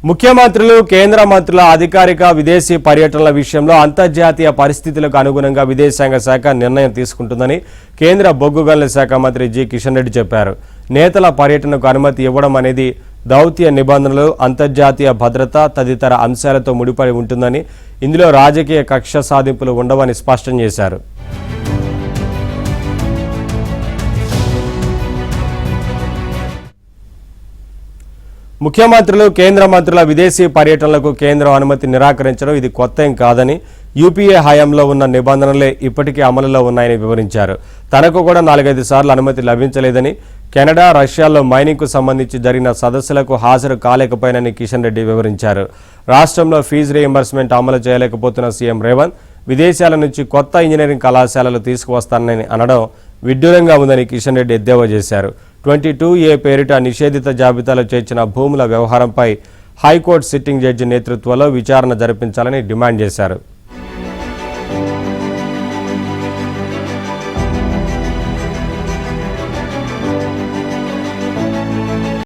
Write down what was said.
ముఖ్యమంత్రులు కేంద్ర మంత్రుల అధికారిక విదేశీ పర్యటనల విషయంలో అంతర్జాతీయ పరిస్థితులకు అనుగుణంగా విదేశాంగ శాఖ నిర్ణయం తీసుకుంటుందని కేంద్ర బొగ్గు గనుల శాఖ మంత్రి జి కిషన్ రెడ్డి చెప్పారు. నేతల పర్యటనకు అనుమతి ఇవ్వడం అనేది దౌత్య నిబంధనలు, అంతర్జాతీయ భద్రత తదితర అంశాలతో ముడిపడి ఉంటుందని, ఇందులో రాజకీయ కక్ష సాధింపులు ఉండవని స్పష్టం చేశారు. ముఖ్యమంత్రులు కేంద్ర మంత్రుల విదేశీ పర్యటనలకు కేంద్రం అనుమతి నిరాకరించడం ఇది కొత్త ఏం కాదని, యూపీఏ హయాంలో ఉన్న నిబంధనలే ఇప్పటికీ అమలులో ఉన్నాయని వివరించారు. తనకు కూడా 4-5 సార్లు అనుమతి లభించలేదని, కెనడా, రష్యాలో మైనింగ్కు సంబంధించి జరిగిన సదస్సులకు హాజరు కాలేకపోయినని కిషన్ రెడ్డి వివరించారు. రాష్ట్రంలో ఫీజు రీయింబర్స్మెంట్ అమలు చేయలేకపోతున్న సీఎం రేవంత్ విదేశాల నుంచి కొత్త ఇంజనీరింగ్ కళాశాలలు తీసుకువస్తానని అనడం విడ్డూరంగా ఉందని కిషన్ రెడ్డి ఎద్దేవా చేశారు. 22A పేరిట నిషేధిత జాబితాలో చేర్చిన భూముల వ్యవహారంపై హైకోర్టు సిట్టింగ్ జడ్జి నేతృత్వంలో విచారణ జరిపించాలని డిమాండ్ చేశారు.